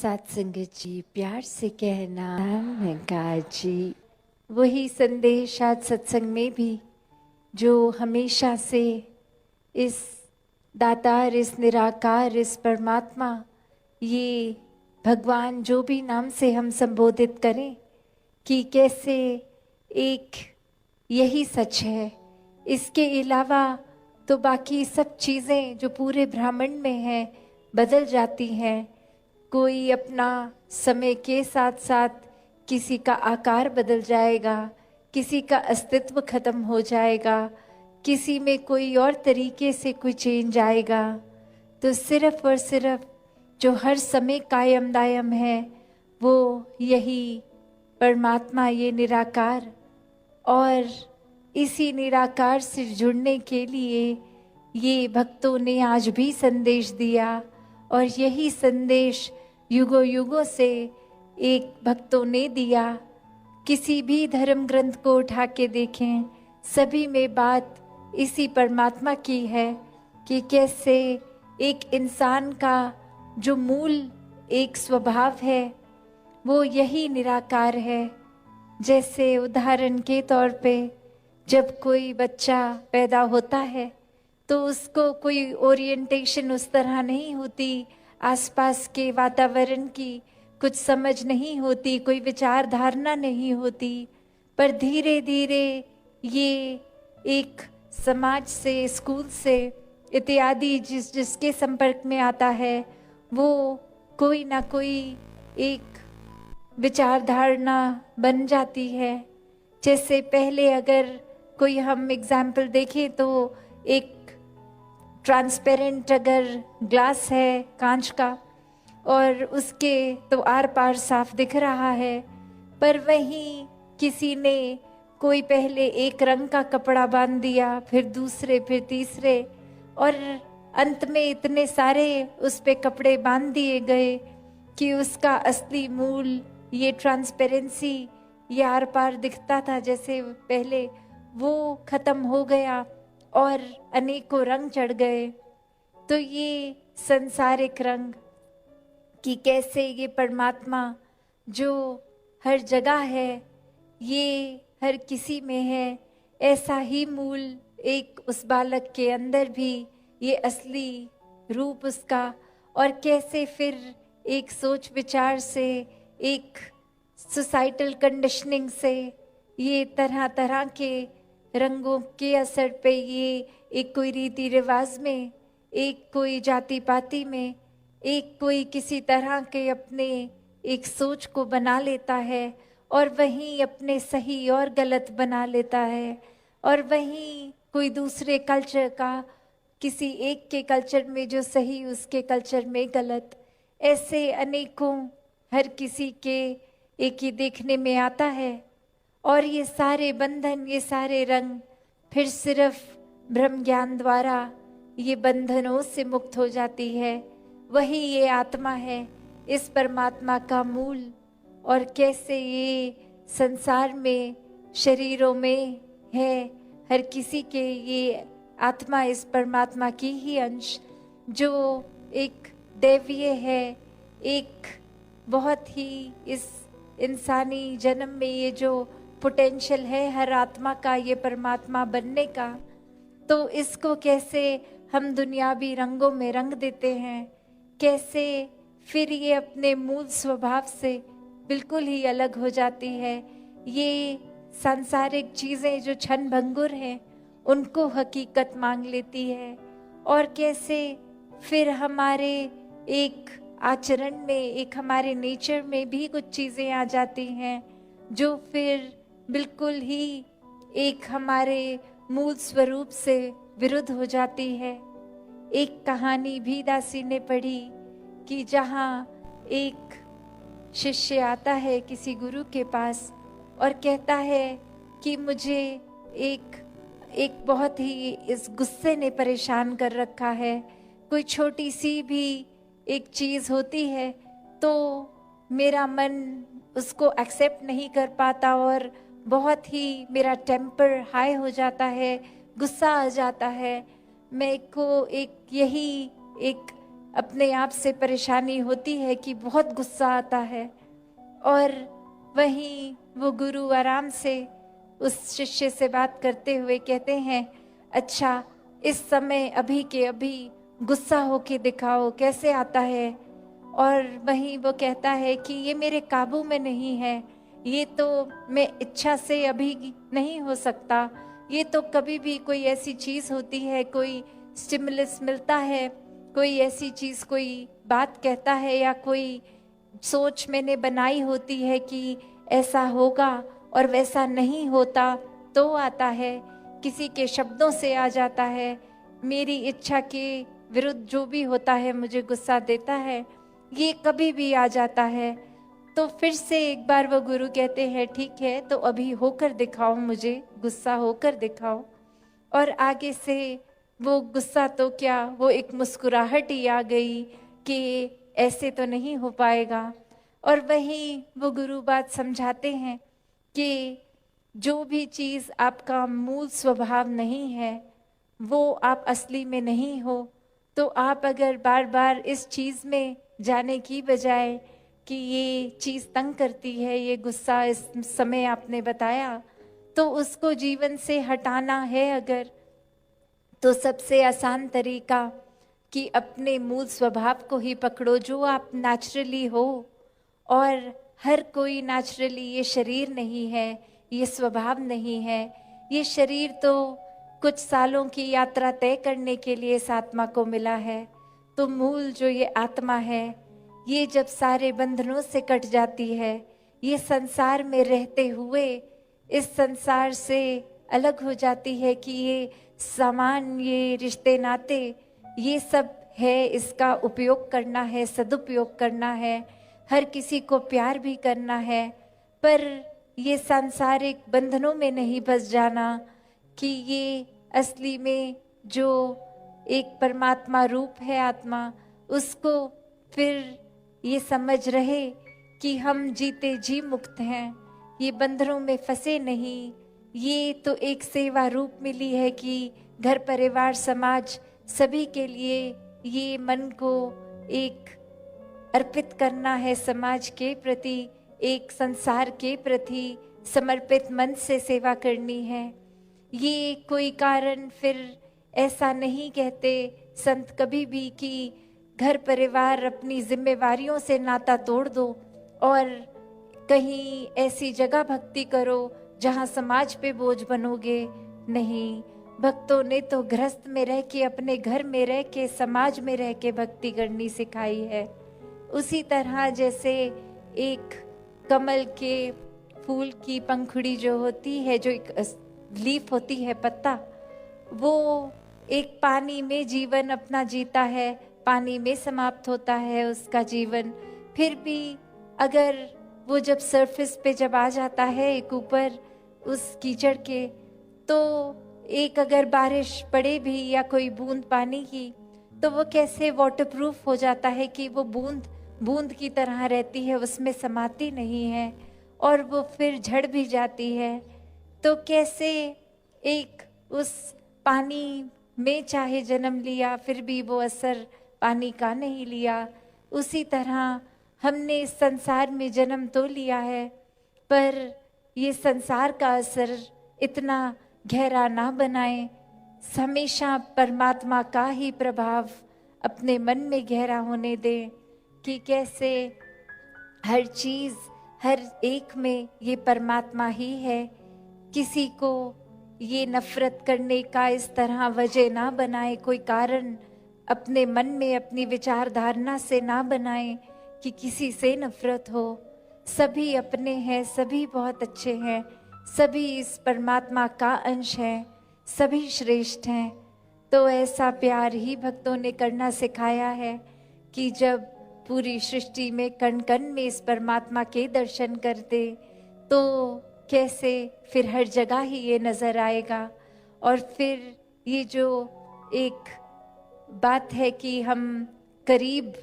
साथ संगत जी, प्यार से कहना महंकार जी। वही संदेश आज सत्संग में भी जो हमेशा से इस दातार, इस निराकार, इस परमात्मा, ये भगवान जो भी नाम से हम संबोधित करें कि कैसे एक यही सच है। इसके अलावा तो बाकी सब चीज़ें जो पूरे ब्रह्मांड में हैं बदल जाती हैं। कोई अपना समय के साथ साथ किसी का आकार बदल जाएगा, किसी का अस्तित्व खत्म हो जाएगा, किसी में कोई और तरीके से कोई चेंज आएगा। तो सिर्फ और सिर्फ जो हर समय कायम दायम है वो यही परमात्मा, ये निराकार। और इसी निराकार से जुड़ने के लिए ये भक्तों ने आज भी संदेश दिया और यही संदेश युगों युगों से एक भक्तों ने दिया। किसी भी धर्म ग्रंथ को उठा के देखें, सभी में बात इसी परमात्मा की है कि कैसे एक इंसान का जो मूल एक स्वभाव है वो यही निराकार है। जैसे उदाहरण के तौर पे जब कोई बच्चा पैदा होता है तो उसको कोई ओरिएंटेशन उस तरह नहीं होती, आसपास के वातावरण की कुछ समझ नहीं होती, कोई विचार धारणा नहीं होती। पर धीरे धीरे ये एक समाज से, स्कूल से इत्यादि जिसके संपर्क में आता है वो कोई ना कोई एक विचार धारणा बन जाती है। जैसे पहले अगर कोई हम एग्जाम्पल देखें तो एक ट्रांसपेरेंट अगर ग्लास है कांच का और उसके तो आर पार साफ दिख रहा है, पर वहीं किसी ने कोई पहले एक रंग का कपड़ा बांध दिया, फिर दूसरे, फिर तीसरे, और अंत में इतने सारे उस पे कपड़े बांध दिए गए कि उसका असली मूल ये ट्रांसपेरेंसी, ये आर पार दिखता था जैसे पहले, वो खत्म हो गया और अनेकों रंग चढ़ गए। तो ये संसारिक रंग कि कैसे ये परमात्मा जो हर जगह है, ये हर किसी में है, ऐसा ही मूल एक उस बालक के अंदर भी ये असली रूप उसका। और कैसे फिर एक सोच विचार से, एक सोसाइटल कंडीशनिंग से, ये तरह तरह के रंगों के असर पे, ये एक कोई रीति रिवाज में, एक कोई जाति पाति में, एक कोई किसी तरह के अपने एक सोच को बना लेता है और वहीं अपने सही और गलत बना लेता है। और वहीं कोई दूसरे कल्चर का, किसी एक के कल्चर में जो सही उसके कल्चर में गलत, ऐसे अनेकों हर किसी के एक ही देखने में आता है। और ये सारे बंधन, ये सारे रंग फिर सिर्फ ब्रह्म ज्ञान द्वारा ये बंधनों से मुक्त हो जाती है। वही ये आत्मा है, इस परमात्मा का मूल। और कैसे ये संसार में शरीरों में है हर किसी के, ये आत्मा इस परमात्मा की ही अंश जो एक दैवीय है, एक बहुत ही इस इंसानी जन्म में ये जो पोटेंशियल है हर आत्मा का, ये परमात्मा बनने का। तो इसको कैसे हम दुनियावी रंगों में रंग देते हैं, कैसे फिर ये अपने मूल स्वभाव से बिल्कुल ही अलग हो जाती है। ये सांसारिक चीज़ें जो क्षण भंगुर हैं उनको हकीकत मांग लेती है। और कैसे फिर हमारे एक आचरण में, एक हमारे नेचर में भी कुछ चीज़ें आ जाती हैं जो फिर बिल्कुल ही एक हमारे मूल स्वरूप से विरुद्ध हो जाती है। एक कहानी भी दासी ने पढ़ी कि जहाँ एक शिष्य आता है किसी गुरु के पास और कहता है कि मुझे एक बहुत ही इस गुस्से ने परेशान कर रखा है। कोई छोटी सी भी एक चीज़ होती है तो मेरा मन उसको एक्सेप्ट नहीं कर पाता और बहुत ही मेरा टेम्पर हाई हो जाता है, गुस्सा आ जाता है। मैं को एक यही एक अपने आप से परेशानी होती है कि बहुत गुस्सा आता है, और वहीं वो गुरु आराम से उस शिष्य से बात करते हुए कहते हैं, अच्छा इस समय अभी के अभी गुस्सा होके दिखाओ कैसे आता है। और वहीं वो कहता है कि ये मेरे काबू में नहीं है, ये तो मैं इच्छा से अभी नहीं हो सकता, ये तो कभी भी कोई ऐसी चीज़ होती है, कोई स्टिमुलस मिलता है, कोई ऐसी चीज़, कोई बात कहता है या कोई सोच मैंने बनाई होती है कि ऐसा होगा और वैसा नहीं होता तो आता है, किसी के शब्दों से आ जाता है, मेरी इच्छा के विरुद्ध जो भी होता है मुझे गुस्सा देता है, ये कभी भी आ जाता है। तो फिर से एक बार वो गुरु कहते हैं, ठीक है तो अभी होकर दिखाओ, मुझे गुस्सा होकर दिखाओ। और आगे से वो गुस्सा तो क्या, वो एक मुस्कुराहट ही आ गई कि ऐसे तो नहीं हो पाएगा। और वहीं वो गुरु बात समझाते हैं कि जो भी चीज़ आपका मूल स्वभाव नहीं है, वो आप असली में नहीं हो, तो आप अगर बार बार इस चीज़ में जाने की बजाय कि ये चीज़ तंग करती है, ये गुस्सा इस समय आपने बताया, तो उसको जीवन से हटाना है अगर, तो सबसे आसान तरीका कि अपने मूल स्वभाव को ही पकड़ो जो आप नेचुरली हो। और हर कोई नेचुरली, ये शरीर नहीं है, ये स्वभाव नहीं है, ये शरीर तो कुछ सालों की यात्रा तय करने के लिए इस आत्मा को मिला है। तो मूल जो ये आत्मा है, ये जब सारे बंधनों से कट जाती है, ये संसार में रहते हुए इस संसार से अलग हो जाती है कि ये सामान, ये रिश्ते नाते, ये सब है, इसका उपयोग करना है, सदुपयोग करना है, हर किसी को प्यार भी करना है, पर ये सांसारिक बंधनों में नहीं फंस जाना कि ये असली में जो एक परमात्मा रूप है आत्मा, उसको फिर ये समझ रहे कि हम जीते जी मुक्त हैं, ये बंधनों में फंसे नहीं। ये तो एक सेवा रूप मिली है कि घर परिवार समाज सभी के लिए ये मन को एक अर्पित करना है, समाज के प्रति, एक संसार के प्रति समर्पित मन से सेवा करनी है। ये कोई कारण फिर ऐसा नहीं कहते संत कभी भी कि घर परिवार अपनी जिम्मेवारियों से नाता तोड़ दो और कहीं ऐसी जगह भक्ति करो जहाँ समाज पे बोझ बनोगे। नहीं, भक्तों ने तो गृहस्थ में रह के, अपने घर में रह के, समाज में रह के भक्ति करनी सिखाई है। उसी तरह जैसे एक कमल के फूल की पंखुड़ी जो होती है, जो एक लीफ होती है, पत्ता, वो एक पानी में जीवन अपना जीता है, पानी में समाप्त होता है उसका जीवन। फिर भी अगर वो जब सरफेस पे जब आ जाता है एक ऊपर उस कीचड़ के, तो एक अगर बारिश पड़े भी या कोई बूंद पानी की, तो वो कैसे वाटरप्रूफ हो जाता है कि वो बूंद बूंद की तरह रहती है, उसमें समाती नहीं है और वो फिर झड़ भी जाती है। तो कैसे एक उस पानी में चाहे जन्म लिया फिर भी वो असर पानी का नहीं लिया, उसी तरह हमने इस संसार में जन्म तो लिया है, पर ये संसार का असर इतना गहरा ना बनाए। हमेशा परमात्मा का ही प्रभाव अपने मन में गहरा होने दें कि कैसे हर चीज़, हर एक में ये परमात्मा ही है। किसी को ये नफरत करने का इस तरह वजह ना बनाए, कोई कारण अपने मन में, अपनी विचारधारणा से ना बनाए कि किसी से नफरत हो। सभी अपने हैं, सभी बहुत अच्छे हैं, सभी इस परमात्मा का अंश हैं, सभी श्रेष्ठ हैं। तो ऐसा प्यार ही भक्तों ने करना सिखाया है कि जब पूरी सृष्टि में कण कण में इस परमात्मा के दर्शन करते, तो कैसे फिर हर जगह ही ये नज़र आएगा। और फिर ये जो एक बात है कि हम करीब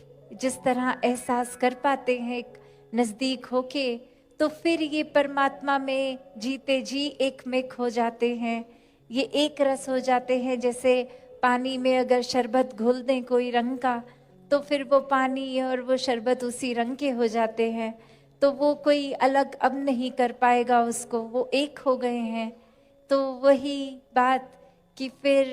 जिस तरह एहसास कर पाते हैं एक नज़दीक होके, तो फिर ये परमात्मा में जीते जी एक में खो जाते हैं, ये एक रस हो जाते हैं। जैसे पानी में अगर शरबत घोल दें कोई रंग का, तो फिर वो पानी और वो शरबत उसी रंग के हो जाते हैं, तो वो कोई अलग अब नहीं कर पाएगा उसको, वो एक हो गए हैं। तो वही बात कि फिर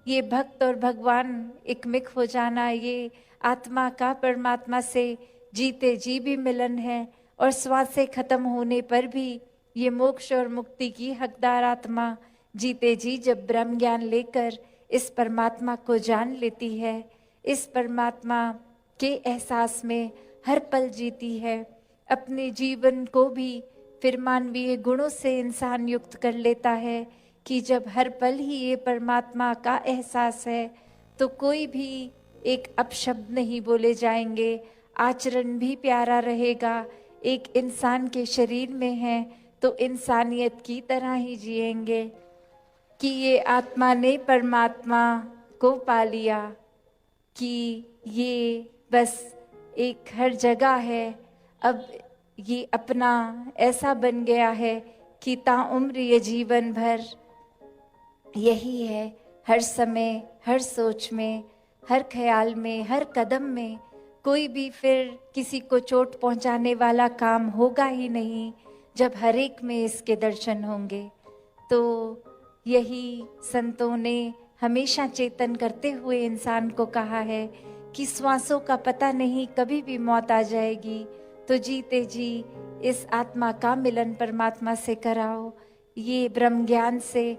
ये भक्त और भगवान एकमिक हो जाना, ये आत्मा का परमात्मा से जीते जी भी मिलन है, और श्वासें खत्म होने पर भी ये मोक्ष और मुक्ति की हकदार आत्मा जीते जी जब ब्रह्म ज्ञान लेकर इस परमात्मा को जान लेती है, इस परमात्मा के एहसास में हर पल जीती है, अपने जीवन को भी फिर मानवीय गुणों से इंसान युक्त कर लेता है कि जब हर पल ही ये परमात्मा का एहसास है तो कोई भी एक अपशब्द नहीं बोले जाएंगे, आचरण भी प्यारा रहेगा। एक इंसान के शरीर में है तो इंसानियत की तरह ही जिएंगे कि ये आत्मा ने परमात्मा को पा लिया, कि ये बस एक हर जगह है। अब ये अपना ऐसा बन गया है कि ताउम्र ये जीवन भर यही है, हर समय, हर सोच में, हर ख्याल में, हर कदम में कोई भी फिर किसी को चोट पहुंचाने वाला काम होगा ही नहीं जब हर एक में इसके दर्शन होंगे। तो यही संतों ने हमेशा चेतन करते हुए इंसान को कहा है कि श्वासों का पता नहीं, कभी भी मौत आ जाएगी, तो जीते जी इस आत्मा का मिलन परमात्मा से कराओ। ये ब्रह्म ज्ञान से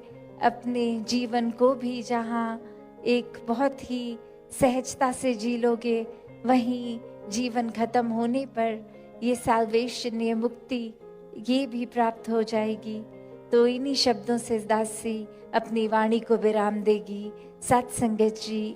अपने जीवन को भी जहाँ एक बहुत ही सहजता से जी लोगे, वहीं जीवन खत्म होने पर ये साल्वेशन, ये मुक्ति, ये भी प्राप्त हो जाएगी। तो इन्हीं शब्दों से दासी अपनी वाणी को विराम देगी। सत्संगत जी।